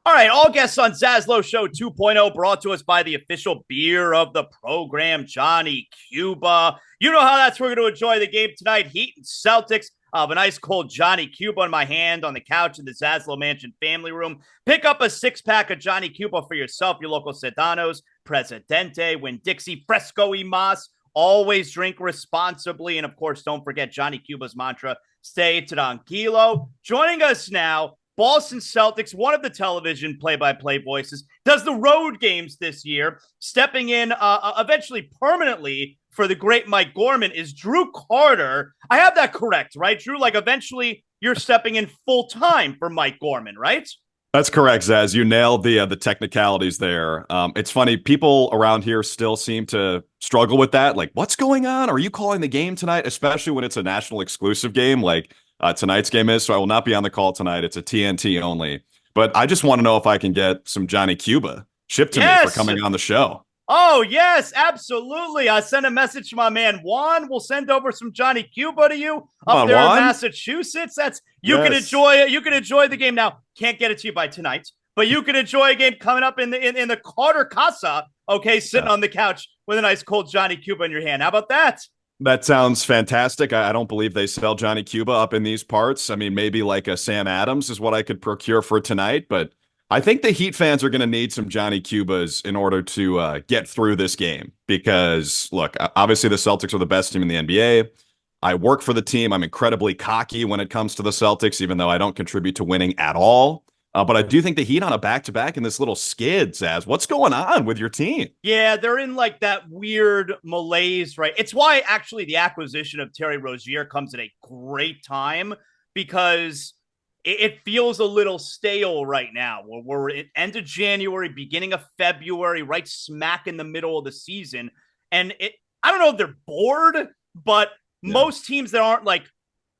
All right, all guests on ZASLOW Show 2.0 brought to us by the official beer of the program, Johnny Cuba. You know how that's we're going to enjoy the game tonight. Heat and Celtics. I have a nice cold Johnny Cuba in my hand on the couch in the Zaslow Mansion family room. Pick up a six-pack of Johnny Cuba for yourself, your local Sedanos, Presidente, Winn-Dixie, Fresco y Mas. Always drink responsibly. And, of course, don't forget Johnny Cuba's mantra, stay tranquilo. Joining us now, Boston Celtics, one of the television play-by-play voices, does the road games this year, stepping in eventually permanently for the great Mike Gorman is Drew Carter. I have that correct, right, Drew? Like, eventually you're stepping in full-time for Mike Gorman, right? That's correct, Zaz. You nailed the technicalities there. It's funny, people around here still seem to struggle with that. Like, what's going on? Are you calling the game tonight? Especially when it's a national exclusive game like tonight's game is. So I will not be on the call tonight. It's a TNT only. But I just want to know if I can get some Johnny Cuba shipped to me for coming on the show. Oh, yes, absolutely. I sent a message to my man Juan. We'll send over some Johnny Cuba to you up there in Massachusetts. That's you can enjoy it. You can enjoy the game now. Can't get it to you by tonight, but you can enjoy a game coming up in the Carter Casa. Okay, sitting on the couch with a nice cold Johnny Cuba in your hand. How about that? That sounds fantastic. I don't believe they sell Johnny Cuba up in these parts. I mean, maybe like a Sam Adams is what I could procure for tonight, but I think the Heat fans are going to need some Johnny Cubas in order to get through this game because, look, obviously the Celtics are the best team in the NBA. I work for the team. I'm incredibly cocky when it comes to the Celtics, even though I don't contribute to winning at all. But I do think the Heat on a back-to-back in this little skid, Zaz. What's going on with your team? Yeah, they're in like that weird malaise, right? It's why actually the acquisition of Terry Rozier comes at a great time because it feels a little stale right now. We're at end of January, beginning of February, right smack in the middle of the season. And I don't know if they're bored, but most teams that aren't like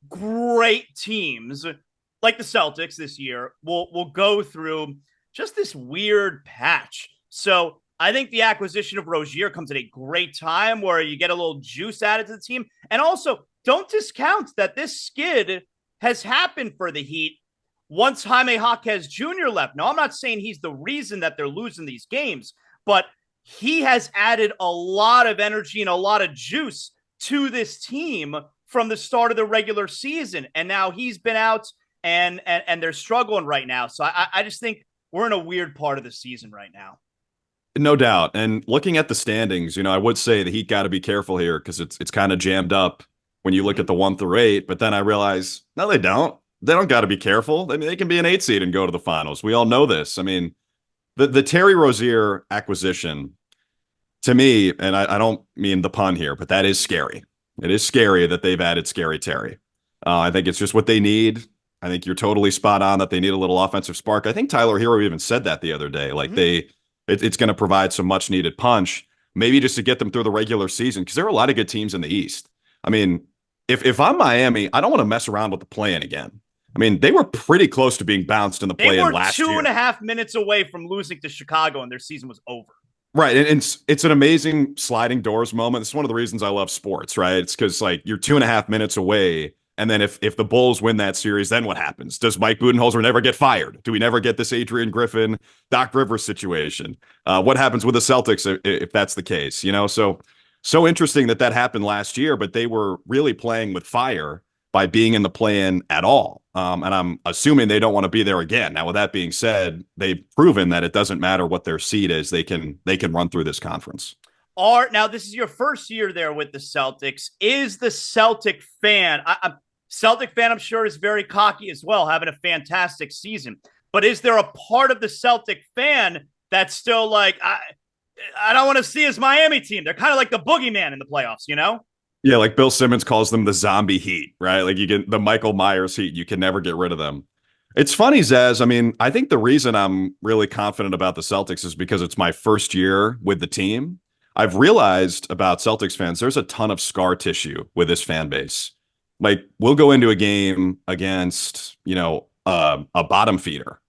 great teams, like the Celtics this year, will go through just this weird patch. So I think the acquisition of Rozier comes at a great time where you get a little juice added to the team. And also, don't discount that this skid has happened for the Heat once Jaime Jaquez Jr. left. Now, I'm not saying he's the reason that they're losing these games, but he has added a lot of energy and a lot of juice to this team from the start of the regular season. And now he's been out and they're struggling right now. So I just think we're in a weird part of the season right now. No doubt. And looking at the standings, I would say the Heat got to be careful here because it's kind of jammed up when you look at the 1 through 8, but then I realize, no, they don't. They don't got to be careful. I mean, they can be an 8 seed and go to the finals. We all know this. I mean, the Terry Rozier acquisition, to me, and I don't mean the pun here, but that is scary. It is scary that they've added Scary Terry. I think it's just what they need. I think you're totally spot on that they need a little offensive spark. I think Tyler Hero even said that the other day. Like it's going to provide some much needed punch, maybe just to get them through the regular season because there are a lot of good teams in the East. I mean, if I'm Miami, I don't want to mess around with the play-in again. I mean, they were pretty close to being bounced in the play-in last year. They were 2.5 minutes away from losing to Chicago, and their season was over. Right, and it's an amazing sliding doors moment. It's one of the reasons I love sports, right? It's because, like, you're 2.5 minutes away, and then if the Bulls win that series, then what happens? Does Mike Budenholzer never get fired? Do we never get this Adrian Griffin, Doc Rivers situation? What happens with the Celtics if that's the case? So interesting that happened last year, but they were really playing with fire by being in the play-in at all. And I'm assuming they don't want to be there again. Now, with that being said, they've proven that it doesn't matter what their seed is. They can run through this conference. Now, this is your first year there with the Celtics. Is the Celtic fan, Celtic fan, I'm sure, is very cocky as well, having a fantastic season. But is there a part of the Celtic fan that's still like, I don't want to see his Miami team? They're kind of like the boogeyman in the playoffs, Yeah, like Bill Simmons calls them the zombie Heat, right? Like you get the Michael Myers Heat. You can never get rid of them. It's funny, Zaz. I mean, I think the reason I'm really confident about the Celtics is because it's my first year with the team. I've realized about Celtics fans, there's a ton of scar tissue with this fan base. Like we'll go into a game against, a bottom feeder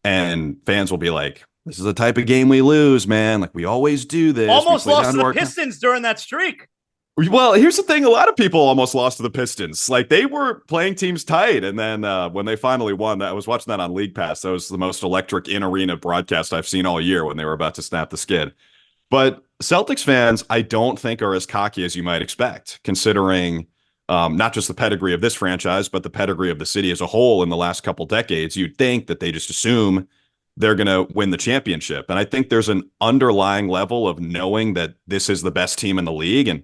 and fans will be like, this is the type of game we lose, man. Like we always do this. Almost lost to the Pistons during that streak. Well, here's the thing. A lot of people almost lost to the Pistons. Like they were playing teams tight. And then when they finally won, I was watching that on League Pass. That was the most electric in-arena broadcast I've seen all year when they were about to snap the skid. But Celtics fans, I don't think are as cocky as you might expect, considering not just the pedigree of this franchise, but the pedigree of the city as a whole in the last couple decades. You'd think that they just assume they're going to win the championship. And I think there's an underlying level of knowing that this is the best team in the league. And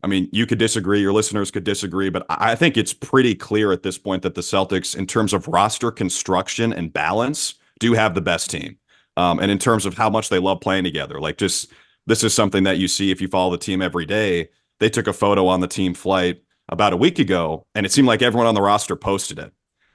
I mean, you could disagree, your listeners could disagree, but I think it's pretty clear at this point that the Celtics, in terms of roster construction and balance, do have the best team. And in terms of how much they love playing together, like just this is something that you see if you follow the team every day. They took a photo on the team flight about a week ago, and it seemed like everyone on the roster posted it.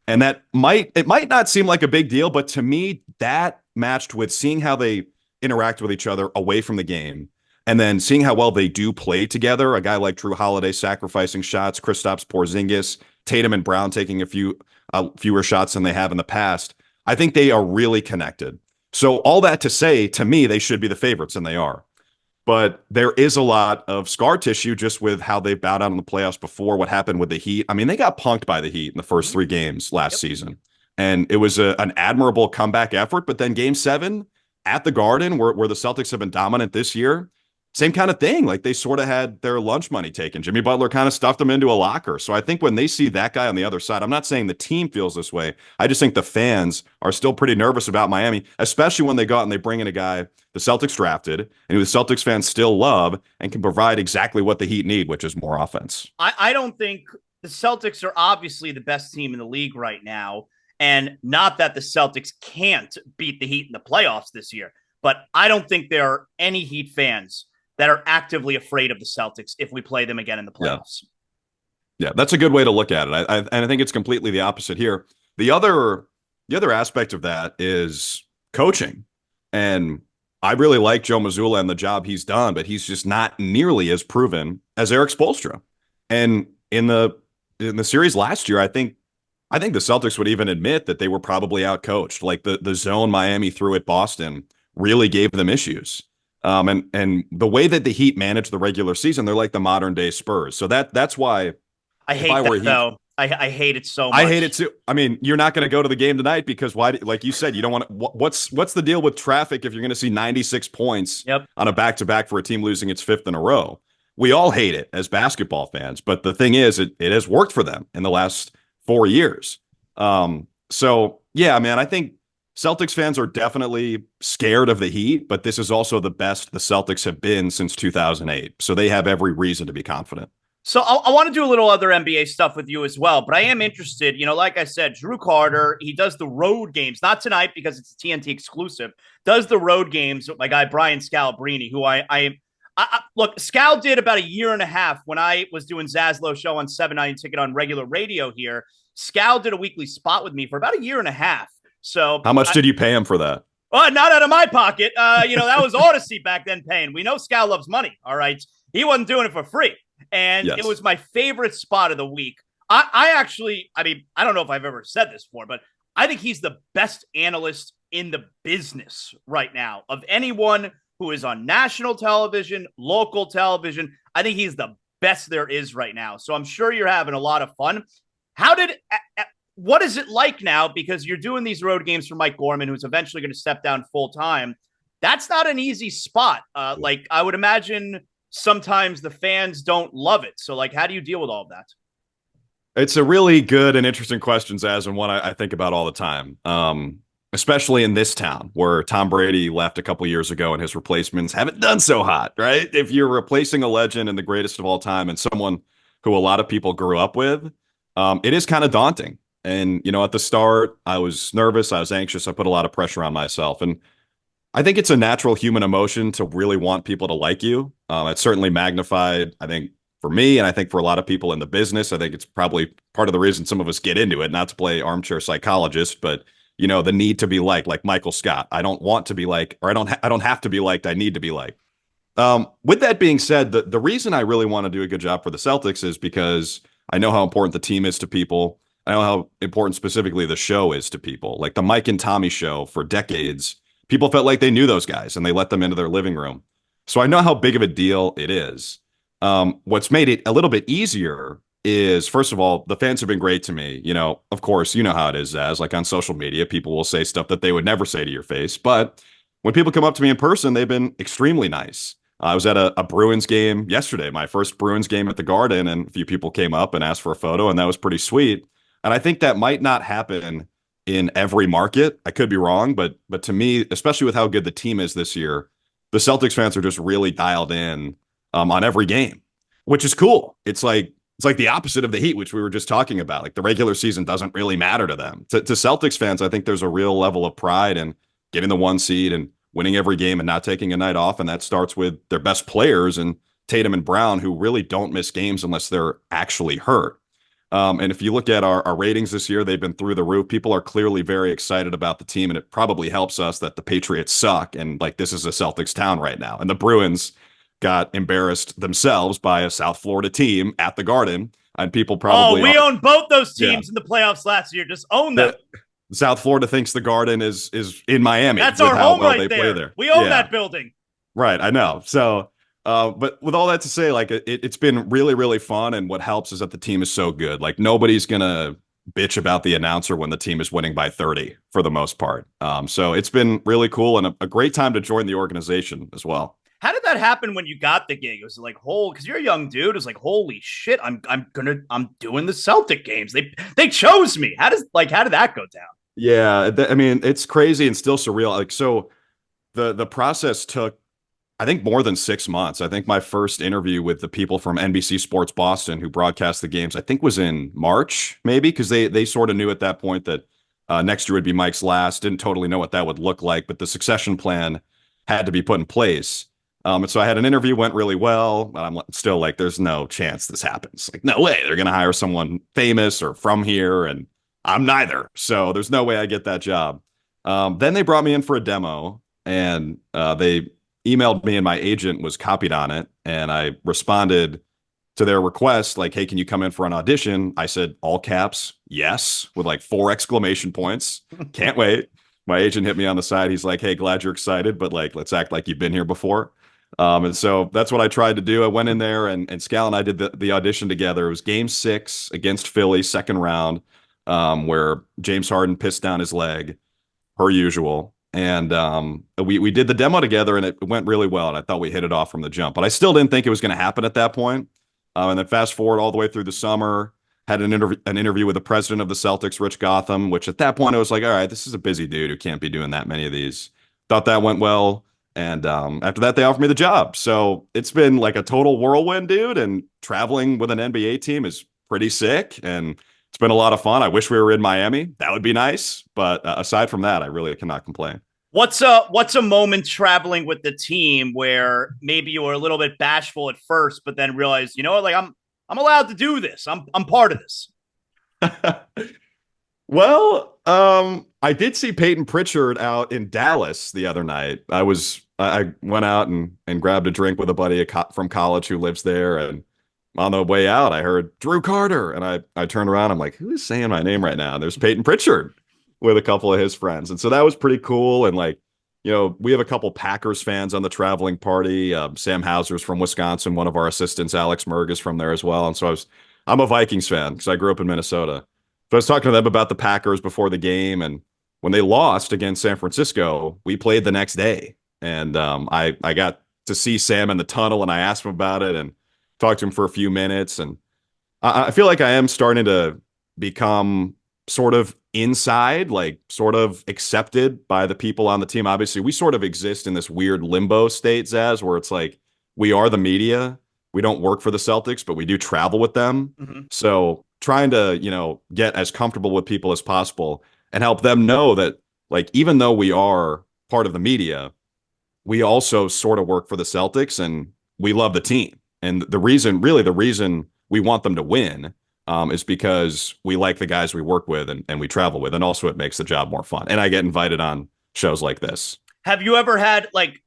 And it might not seem like a big deal, but to me, that matched with seeing how they interact with each other away from the game. And then seeing how well they do play together, a guy like Drew Holiday sacrificing shots, Kristaps Porzingis, Tatum and Brown taking a few fewer shots than they have in the past. I think they are really connected. So all that to say, to me, they should be the favorites, and they are. But there is a lot of scar tissue just with how they bowed out in the playoffs before, what happened with the Heat. I mean, they got punked by the Heat in the first 3 games last season. And it was an admirable comeback effort. But then game 7 at the Garden, where the Celtics have been dominant this year, same kind of thing. Like they sort of had their lunch money taken. Jimmy Butler kind of stuffed them into a locker. So I think when they see that guy on the other side, I'm not saying the team feels this way. I just think the fans are still pretty nervous about Miami, especially when they go out and they bring in a guy the Celtics drafted and who the Celtics fans still love and can provide exactly what the Heat need, which is more offense. I don't think the Celtics are obviously the best team in the league right now. And not that the Celtics can't beat the Heat in the playoffs this year, but I don't think there are any Heat fans that are actively afraid of the Celtics if we play them again in the playoffs. Yeah, that's a good way to look at it. And I think it's completely the opposite here. The other aspect of that is coaching. And I really like Joe Mazzulla and the job he's done, but he's just not nearly as proven as Eric Spoelstra. And in the series last year, I think the Celtics would even admit that they were probably outcoached. Like the zone Miami threw at Boston really gave them issues. And the way that the Heat manage the regular season, they're like the modern day Spurs. So that's why I hate that though. I hate it so much. I hate it too. I mean, you're not going to go to the game tonight because why? Like you said, you don't want to. What's the deal with traffic if you're going to see 96 points on a back-to-back for a team losing its 5th in a row? We all hate it as basketball fans, but the thing is, it has worked for them in the last 4 years. So yeah, man, I think Celtics fans are definitely scared of the Heat, but this is also the best the Celtics have been since 2008. So they have every reason to be confident. So I want to do a little other NBA stuff with you as well, but I am interested, like I said, Drew Carter, he does the road games, not tonight because it's a TNT exclusive, does the road games with my guy, Brian Scalabrine, who I look, Scal did about 1.5 years when I was doing ZASLOW Show on 790 Ticket on regular radio here. Scal did a weekly spot with me for about 1.5 years. So how much did you pay him for that? Well, not out of my pocket. That was Odyssey back then paying. We know Scal loves money. All right. He wasn't doing it for free. And It was my favorite spot of the week. I don't know if I've ever said this before, but I think he's the best analyst in the business right now of anyone who is on national television, local television. I think he's the best there is right now. So I'm sure you're having a lot of fun. What is it like now? Because you're doing these road games for Mike Gorman, who's eventually going to step down full time. That's not an easy spot. Like I would imagine sometimes the fans don't love it. So like, how do you deal with all of that? It's a really good and interesting question, Zaz, and one I think about all the time. Especially in this town where Tom Brady left a couple years ago and his replacements haven't done so hot, right? If you're replacing a legend and the greatest of all time and someone who a lot of people grew up with, it is kind of daunting. And, at the start, I was nervous. I was anxious. I put a lot of pressure on myself. And I think it's a natural human emotion to really want people to like you. It's certainly magnified, I think, for me, and I think for a lot of people in the business. I think it's probably part of the reason some of us get into it, not to play armchair psychologist, but, the need to be liked, like Michael Scott. I don't want to be liked, or I don't have to be liked. I need to be liked. With that being said, the reason I really want to do a good job for the Celtics is because I know how important the team is to people. I know how important specifically the show is to people. Like the Mike and Tommy show for decades, people felt like they knew those guys and they let them into their living room. So I know how big of a deal it is. What's made it a little bit easier is, first of all, the fans have been great to me. Of course, you know how it is, as like on social media, people will say stuff that they would never say to your face. But when people come up to me in person, they've been extremely nice. I was at a Bruins game yesterday, my first Bruins game at the Garden, and a few people came up and asked for a photo, and that was pretty sweet. And I think that might not happen in every market. I could be wrong, but to me, especially with how good the team is this year, the Celtics fans are just really dialed in on every game, which is cool. It's like the opposite of the Heat, which we were just talking about. Like the regular season doesn't really matter to them. To Celtics fans, I think there's a real level of pride in getting the 1 seed and winning every game and not taking a night off. And that starts with their best players and Tatum and Brown, who really don't miss games unless they're actually hurt. And if you look at our ratings this year, they've been through the roof. People are clearly very excited about the team, and it probably helps us that the Patriots suck. And like, this is a Celtics town right now. And the Bruins got embarrassed themselves by a South Florida team at the Garden. And people probably we owned both those teams in the playoffs last year. Just own them. South Florida thinks the Garden is in Miami. That's our home right there. We own that building. Right, I know. So, but with all that to say, like it's been really, really fun. And what helps is that the team is so good. Like nobody's gonna bitch about the announcer when the team is winning by 30 for the most part. So it's been really cool and a great time to join the organization as well. How did that happen when you got the gig? It was like, because you're a young dude. It was like, holy shit, I'm doing the Celtic games. They chose me. How did that go down? Yeah, I mean, it's crazy and still surreal. Like, so the process took, I think, more than 6 months. I think my first interview with the people from NBC Sports Boston who broadcast the games, I think was in March, maybe, because they sort of knew at that point that next year would be Mike's last. Didn't totally know what that would look like, but the succession plan had to be put in place. And so I had an interview, went really well, but I'm still like, there's no chance this happens. Like, no way. They're going to hire someone famous or from here, and I'm neither. So there's no way I get that job. Then they brought me in for a demo, and they emailed me, and my agent was copied on it. And I responded to their request, like, hey, can you come in for an audition? I said, all caps, yes, with like 4 exclamation points. Can't wait. My agent hit me on the side. He's like, hey, glad you're excited, but like, let's act like you've been here before. And so that's what I tried to do. I went in there, and Scal and I did the audition together. It was game 6 against Philly, second round, where James Harden pissed down his leg, per usual. And we did the demo together, and it went really well. And I thought we hit it off from the jump. But I still didn't think it was going to happen at that point. And then fast forward all the way through the summer, had an interview with the president of the Celtics, Rich Gotham, which at that point I was like, all right, this is a busy dude who can't be doing that many of these. Thought that went well. And after that, they offered me the job. So it's been like a total whirlwind, dude. And traveling with an NBA team is pretty sick. And it's been a lot of fun. I wish we were in Miami. That would be nice. But aside from that, I really cannot complain. What's a moment traveling with the team where maybe you were a little bit bashful at first, but then realized, you know what, like I'm allowed to do this. I'm part of this. Well, I did see Peyton Pritchard out in Dallas the other night. I went out and grabbed a drink with a buddy from college who lives there, and on the way out, I heard Drew Carter, and I turned around. I'm like, who's saying my name right now? And there's Peyton Pritchard with a couple of his friends, and so that was pretty cool. And like, you know, we have a couple Packers fans on the traveling party. Sam Hauser's from Wisconsin. One of our assistants, Alex Merg, is from there as well. And so I'm a Vikings fan because I grew up in Minnesota. So I was talking to them about the Packers before the game, and when they lost against San Francisco, we played the next day. And I got to see Sam in the tunnel, and I asked him about it and talked to him for a few minutes. And I feel like I am starting to become sort of inside, like sort of accepted by the people on the team. Obviously, we sort of exist in this weird limbo state, Zaz, where it's like we are the media. We don't work for the Celtics, but we do travel with them. Mm-hmm. So trying to, you know, get as comfortable with people as possible and help them know that, like, even though we are part of the media, we also sort of work for the Celtics, and we love the team. And the reason we want them to win is because we like the guys we work with and we travel with. And also it makes the job more fun. And I get invited on shows like this. Have you ever had, like,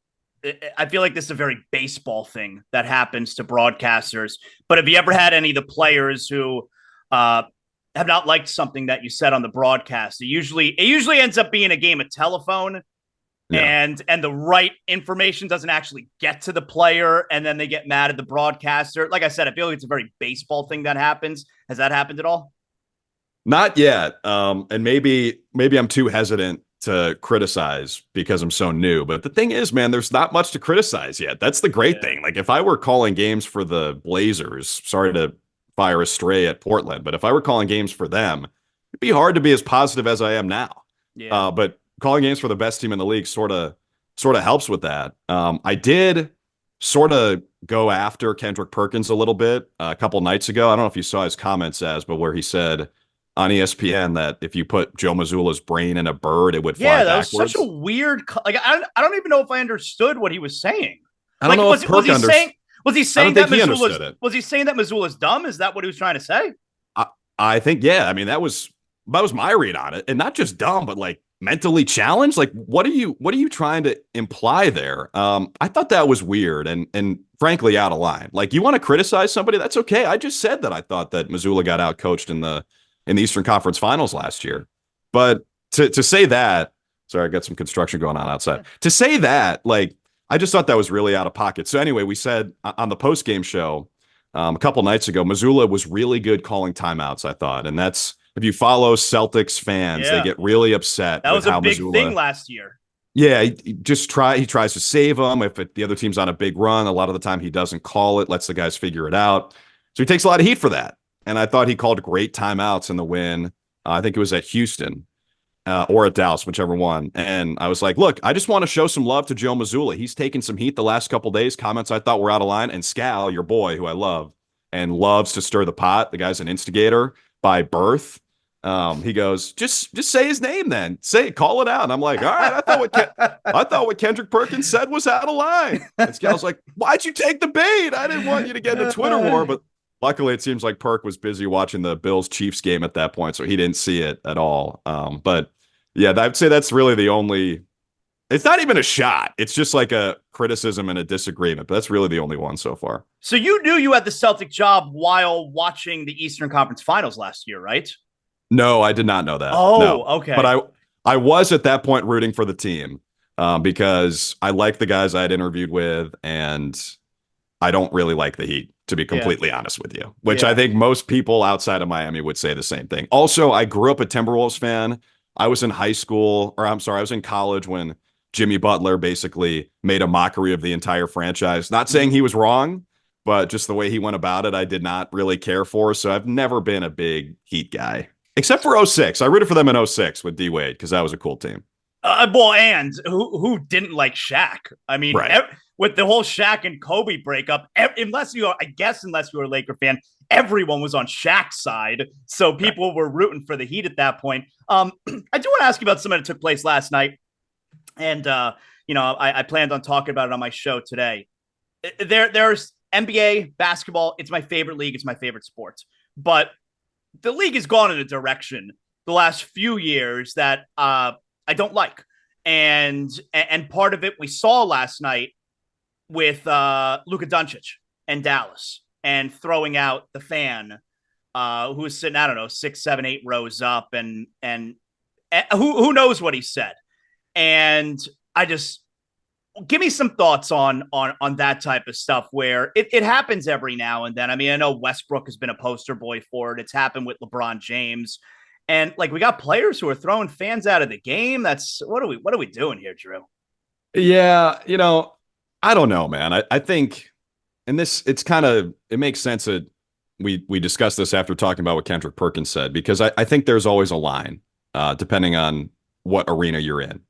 I feel like this is a very baseball thing that happens to broadcasters, but have you ever had any of the players who have not liked something that you said on the broadcast? It usually ends up being a game of telephone. Yeah. and the right information doesn't actually get to the player, and then they get mad at the broadcaster. Like I said, I feel like it's a very baseball thing that happens. Has that happened at all? Not yet. And maybe I'm too hesitant to criticize because I'm so new. But the thing is, man, there's not much to criticize yet. That's the great thing. Like if I were calling games for the Blazers, sorry to fire a stray at Portland, but if I were calling games for them, it'd be hard to be as positive as I am now. Yeah. But calling games for the best team in the league sort of helps with that. I did sort of go after Kendrick Perkins a little bit a couple nights ago. I don't know if you saw his comments, but where he said on ESPN that if you put Joe Mazzulla's brain in a bird, it would fly backwards. That was such a weird. Like I don't even know if I understood what he was saying. I don't know if Perk understood. Was he saying that Mazzulla's dumb? Is that what he was trying to say? I think, yeah. I mean, that was my read on it, and not just dumb, but like mentally challenged. Like, what are you trying to imply there? I thought that was weird and frankly out of line. Like, you want to criticize somebody, that's okay. I just said that I thought that Mazzulla got out coached in the Eastern Conference Finals last year, but to say that, sorry, I got some construction going on outside. To say that, like, I just thought that was really out of pocket. So anyway, we said on the post game show a couple nights ago, Mazzulla was really good calling timeouts, I thought, and that's. If you follow Celtics fans, they get really upset. That was a big thing last year. Yeah, he tries to save them. If the other team's on a big run, a lot of the time he doesn't call it, lets the guys figure it out. So he takes a lot of heat for that. And I thought he called great timeouts in the win. I think it was at Houston or at Dallas, whichever one. And I was like, look, I just want to show some love to Joe Mazzulla. He's taken some heat the last couple days. Comments I thought were out of line. And Scal, your boy, who I love and loves to stir the pot, the guy's an instigator by birth. He goes, just say his name then. Call it out. And I'm like, all right, I thought what Kendrick Perkins said was out of line. And Scal's like, why'd you take the bait? I didn't want you to get in a Twitter war. But luckily it seems like Perk was busy watching the Bills-Chiefs game at that point, so he didn't see it at all. But yeah, I'd say that's really the only, it's not even a shot. It's just like a criticism and a disagreement, but that's really the only one so far. So you knew you had the Celtic job while watching the Eastern Conference Finals last year, right? No, I did not know that. Oh, no. Okay. But I was at that point rooting for the team because I like the guys I had interviewed with, and I don't really like the Heat, to be completely honest with you, which I think most people outside of Miami would say the same thing. Also, I grew up a Timberwolves fan. I was in I was in college when Jimmy Butler basically made a mockery of the entire franchise. Not saying he was wrong, but just the way he went about it, I did not really care for. So I've never been a big Heat guy. Except for 06. I rooted for them in 06 with D Wade because that was a cool team. And who didn't like Shaq? I mean, with the whole Shaq and Kobe breakup, unless you were a Laker fan, everyone was on Shaq's side. So people were rooting for the Heat at that point. I do want to ask you about something that took place last night. And, I planned on talking about it on my show today. There's NBA basketball. It's my favorite league. It's my favorite sport. But the league has gone in a direction the last few years that I don't like. And part of it we saw last night with Luka Doncic and Dallas and throwing out the fan who was sitting, I don't know, 6, 7, 8 rows up and who knows what he said. And I just give me some thoughts on that type of stuff where it happens every now and then. I mean, I know Westbrook has been a poster boy for it. It's happened with LeBron James. And like we got players who are throwing fans out of the game. That's what are we doing here, Drew? Yeah, I don't know, man. I think and it makes sense that we discussed this after talking about what Kendrick Perkins said, because I think there's always a line, depending on what arena you're in.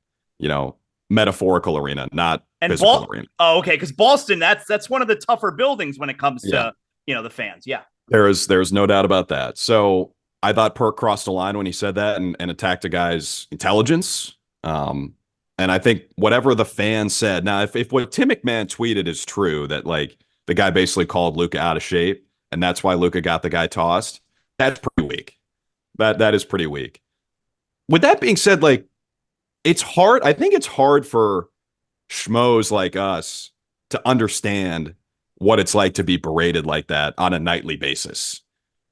Metaphorical arena, not physical arena. Oh, okay. Because Boston, that's one of the tougher buildings when it comes to the fans. Yeah, there's no doubt about that. So I thought Perk crossed the line when he said that and attacked a guy's intelligence. And I think whatever the fan said. Now, if what Tim McMahon tweeted is true, that like the guy basically called Luka out of shape, and that's why Luka got the guy tossed, that's pretty weak. That is pretty weak. With that being said, like, it's hard. I think it's hard for schmoes like us to understand what it's like to be berated like that on a nightly basis.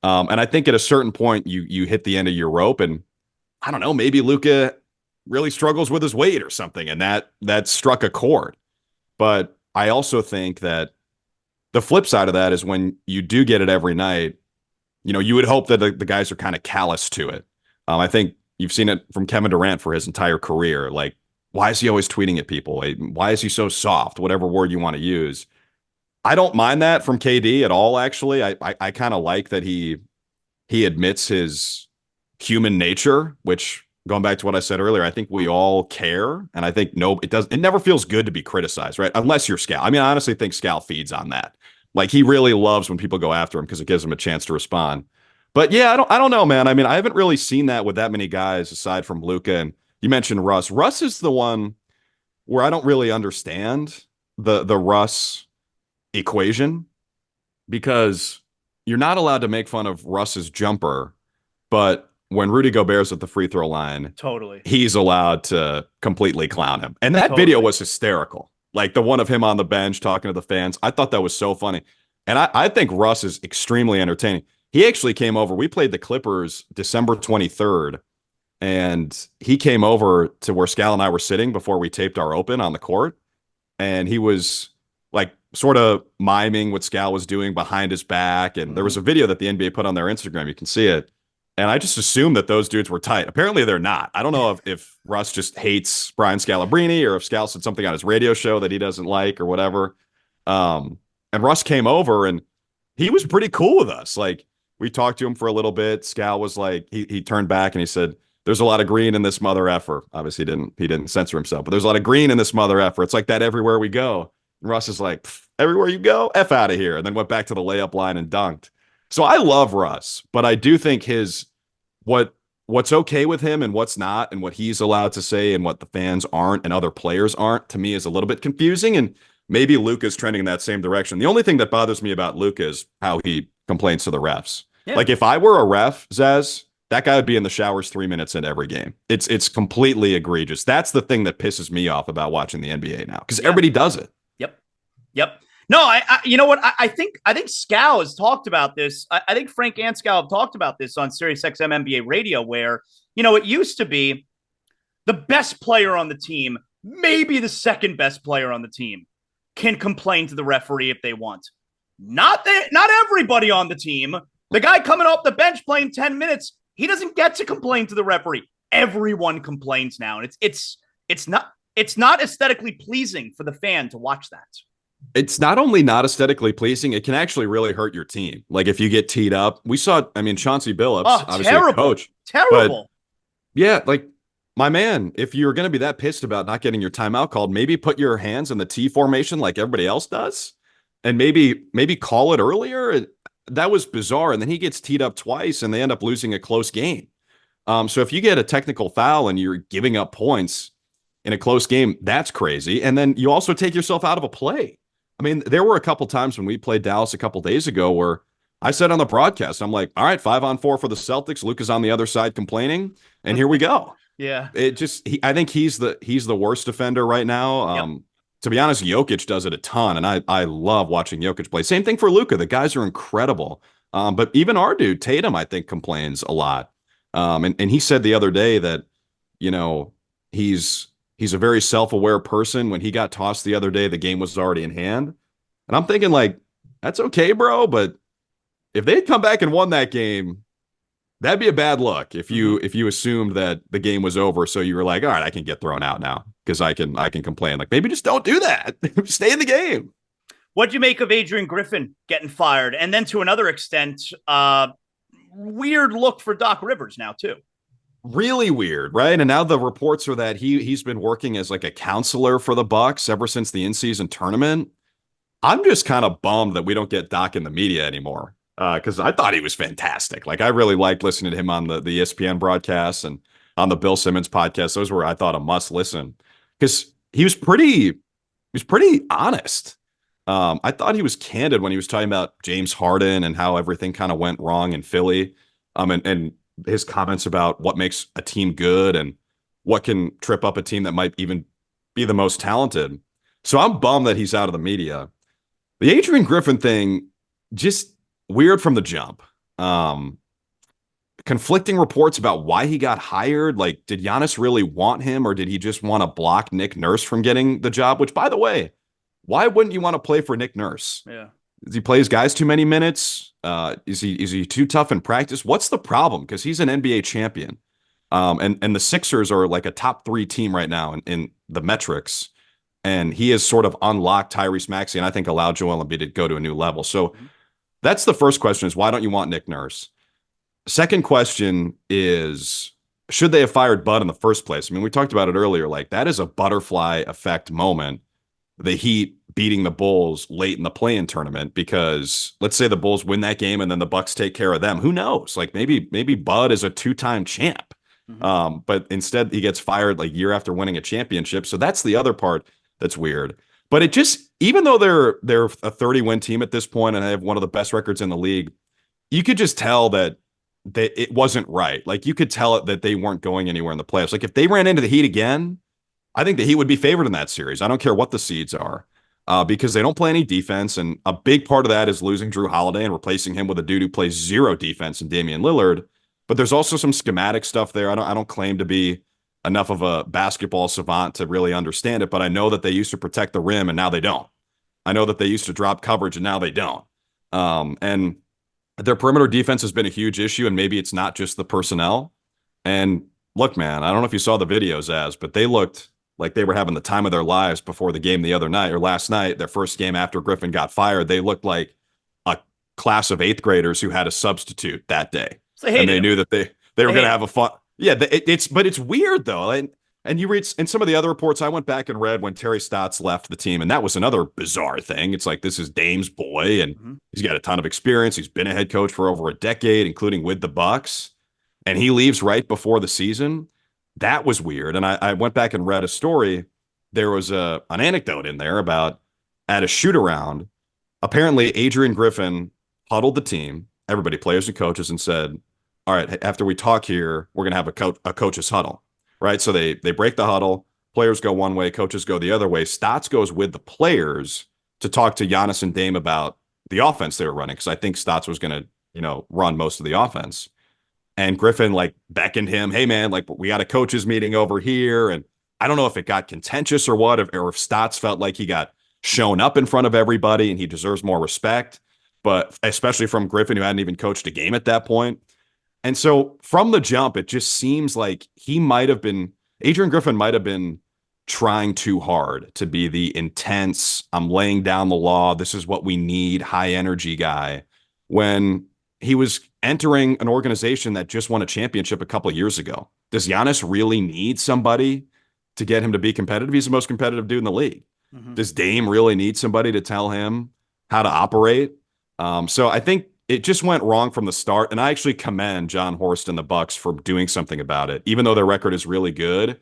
And I think at a certain point you hit the end of your rope, and I don't know, maybe Luka really struggles with his weight or something, and that struck a chord. But I also think that the flip side of that is when you do get it every night, you would hope that the guys are kind of callous to it. I think you've seen it from Kevin Durant for his entire career. Like, why is he always tweeting at people? Why is he so soft? Whatever word you want to use. I don't mind that from KD at all, actually. I kind of like that he admits his human nature, which, going back to what I said earlier, I think we all care. And I think it never feels good to be criticized, right? Unless you're Scal. I mean, I honestly think Scal feeds on that. Like, he really loves when people go after him because it gives him a chance to respond. But yeah, I don't know, man. I mean, I haven't really seen that with that many guys aside from Luka. And you mentioned Russ. Russ is the one where I don't really understand the Russ equation, because you're not allowed to make fun of Russ's jumper, but when Rudy Gobert's at the free throw line, Totally. he's allowed to completely clown him. And that video was hysterical. Like the one of him on the bench talking to the fans. I thought that was so funny. And I think Russ is extremely entertaining. He actually came over. We played the Clippers December 23rd, and he came over to where Scal and I were sitting before we taped our open on the court. And he was like sort of miming what Scal was doing behind his back. And there was a video that the NBA put on their Instagram. You can see it. And I just assumed that those dudes were tight. Apparently they're not. I don't know if Russ just hates Brian Scalabrine, or if Scal said something on his radio show that he doesn't like or whatever. And Russ came over and he was pretty cool with us. Like, we talked to him for a little bit. Scal was like, he turned back and he said, "There's a lot of green in this mother effer." Obviously he didn't censor himself, but there's a lot of green in this mother effer. It's like that everywhere we go. And Russ is like, "Everywhere you go, F out of here." And then went back to the layup line and dunked. So I love Russ, but I do think what's okay with him and what's not, and what he's allowed to say and what the fans aren't and other players aren't, to me is a little bit confusing. And maybe Luka's trending in that same direction. The only thing that bothers me about Luka is how he complains to the refs. Yeah. Like, if I were a ref, Zaz, that guy would be in the showers 3 minutes into every game. It's completely egregious. That's the thing that pisses me off about watching the NBA now, because everybody does it. Yep. No, I you know what? I think Scal has talked about this. I think Frank and Scal have talked about this on SiriusXM NBA Radio, where, it used to be the best player on the team, maybe the second best player on the team, can complain to the referee if they want. Not everybody on the team. The guy coming off the bench playing 10 minutes, he doesn't get to complain to the referee. Everyone complains now, and it's not aesthetically pleasing for the fan to watch that. It's not only not aesthetically pleasing, it can actually really hurt your team. Like, if you get teed up, we saw, Chauncey Billups, obviously a coach. Terrible. Yeah, like, my man, if you're going to be that pissed about not getting your timeout called, maybe put your hands in the T formation like everybody else does, and maybe call it earlier. That was bizarre. And then he gets teed up twice, and they end up losing a close game. So if you get a technical foul and you're giving up points in a close game, that's crazy. And then you also take yourself out of a play. I mean, there were a couple times when we played Dallas a couple days ago where I said on the broadcast, I'm like, all right, 5-on-4 for the Celtics. Luka's on the other side complaining, and here we go. Yeah. I think he's the worst defender right now. To be honest, Jokic does it a ton, and I love watching Jokic play. Same thing for Luka. The guys are incredible. But even our dude, Tatum, I think, complains a lot. And he said the other day that, he's a very self-aware person. When he got tossed the other day, the game was already in hand. And I'm thinking, like, that's okay, bro. But if they had come back and won that game, that'd be a bad look. If you assumed that the game was over, so you were like, all right, I can get thrown out now because I can complain. Like, maybe just don't do that. Stay in the game. What'd you make of Adrian Griffin getting fired? And then, to another extent, weird look for Doc Rivers now too. Really weird, right? And now the reports are that he's been working as like a counselor for the Bucks ever since the in-season tournament. I'm just kind of bummed that we don't get Doc in the media anymore, because I thought he was fantastic. Like, I really liked listening to him on the ESPN broadcasts and on the Bill Simmons podcast. Those were, I thought, a must listen, because he was pretty honest. I thought he was candid when he was talking about James Harden and how everything kind of went wrong in Philly. And his comments about what makes a team good and what can trip up a team that might even be the most talented. So I'm bummed that he's out of the media. The Adrian Griffin thing, just weird from the jump. conflicting reports about why he got hired. Like, did Giannis really want him, or did he just want to block Nick Nurse from getting the job? Which, by the way, why wouldn't you want to play for Nick Nurse? Yeah. Does he play his guys too many minutes? Is he too tough in practice? What's the problem? Because he's an NBA champion. And the Sixers are like a top 3 team right now in the metrics. And he has sort of unlocked Tyrese Maxey and I think allowed Joel Embiid to go to a new level. So that's the first question, is why don't you want Nick Nurse? Second question is, should they have fired Bud in the first place? I mean, we talked about it earlier. Like, that is a butterfly effect moment. The Heat beating the Bulls late in the play-in tournament, because let's say the Bulls win that game and then the Bucks take care of them. Who knows? Like, maybe Bud is a 2-time champ. But instead he gets fired like year after winning a championship. So that's the other part that's weird. But it just, even though they're a 30-win team at this point and they have one of the best records in the league, you could just tell that it wasn't right. Like, you could tell it that they weren't going anywhere in the playoffs. Like, if they ran into the Heat again, I think the Heat would be favored in that series. I don't care what the seeds are, because they don't play any defense. And a big part of that is losing Drew Holiday and replacing him with a dude who plays zero defense in Damian Lillard. But there's also some schematic stuff there. I don't claim to be enough of a basketball savant to really understand it, but I know that they used to protect the rim and now they don't. I know that they used to drop coverage and now they don't. And their perimeter defense has been a huge issue, and maybe it's not just the personnel. And look, man, I don't know if you saw the videos, but they looked like they were having the time of their lives before the game the other night, or last night, their first game after Griffin got fired. They looked like a class of 8th graders who had a substitute that day. So and they knew that they were going to have a fun. Yeah, but it's weird though. And you read in some of the other reports, I went back and read when Terry Stotts left the team, and that was another bizarre thing. It's like, this is Dame's boy, and he's got a ton of experience. He's been a head coach for over a decade, including with the Bucks, and he leaves right before the season. That was weird. And I went back and read a story. There was an anecdote in there about, at a shoot around, apparently Adrian Griffin huddled the team, everybody, players and coaches, and said, all right, after we talk here, we're going to have a coach's huddle, right? So they break the huddle. Players go one way, coaches go the other way. Stotts goes with the players to talk to Giannis and Dame about the offense they were running, because I think Stotts was going to, run most of the offense. And Griffin like beckoned him, hey man, like, we got a coaches meeting over here. And I don't know if it got contentious or what, or if Stotts felt like he got shown up in front of everybody and he deserves more respect, but especially from Griffin, who hadn't even coached a game at that point. And so from the jump, it just seems like Adrian Griffin might have been trying too hard to be the intense, I'm laying down the law, this is what we need, high energy guy, when he was entering an organization that just won a championship a couple of years ago. Does Giannis really need somebody to get him to be competitive? He's the most competitive dude in the league. Does Dame really need somebody to tell him how to operate? So I think it just went wrong from the start. And I actually commend John Horst and the Bucks for doing something about it. Even though their record is really good,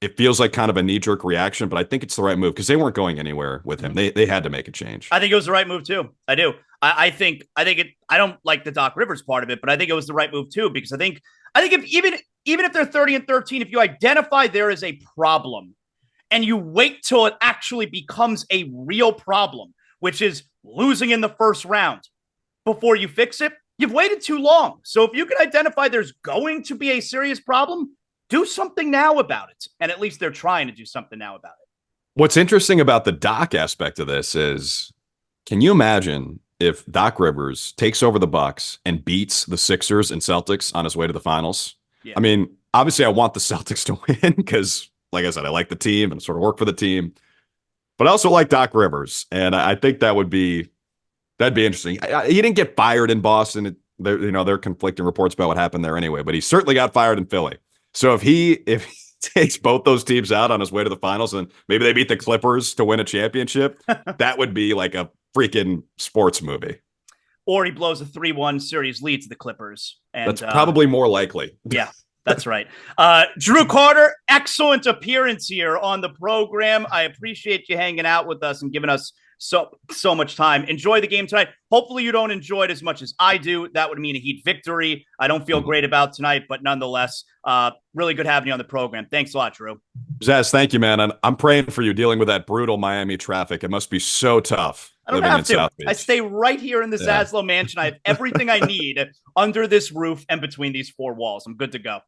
it feels like kind of a knee-jerk reaction, but I think it's the right move because they weren't going anywhere with him. They had to make a change. I think it was the right move too. I do. I think I don't like the Doc Rivers part of it, but I think it was the right move too, because I think if even if they're 30-13, if you identify there is a problem and you wait till it actually becomes a real problem, which is losing in the first round, before you fix it, you've waited too long. So if you can identify there's going to be a serious problem, do something now about it. And at least they're trying to do something now about it. What's interesting about the Doc aspect of this is, can you imagine if Doc Rivers takes over the Bucks and beats the Sixers and Celtics on his way to the finals? Yeah. I mean, obviously I want the Celtics to win because, like I said, I like the team and sort of work for the team, but I also like Doc Rivers. And I think that'd be interesting. He didn't get fired in Boston. There are conflicting reports about what happened there anyway, but he certainly got fired in Philly. So if he takes both those teams out on his way to the finals and maybe they beat the Clippers to win a championship, that would be like a freaking sports movie. Or he blows a 3-1 series lead to the Clippers. And that's probably more likely. Yeah, that's right. Drew Carter, excellent appearance here on the program. I appreciate you hanging out with us and giving us so much time. Enjoy the game tonight. Hopefully you don't enjoy it as much as I do. That would mean a Heat victory. I don't feel great about tonight, but nonetheless, really good having you on the program. Thanks a lot, Drew. Zaz, thank you, man. And I'm praying for you dealing with that brutal Miami traffic. It must be so tough. I don't living have in to. South I Beach. stay right here in the Yeah. ZASLOW mansion. I have everything I need under this roof and between these four walls. I'm good to go.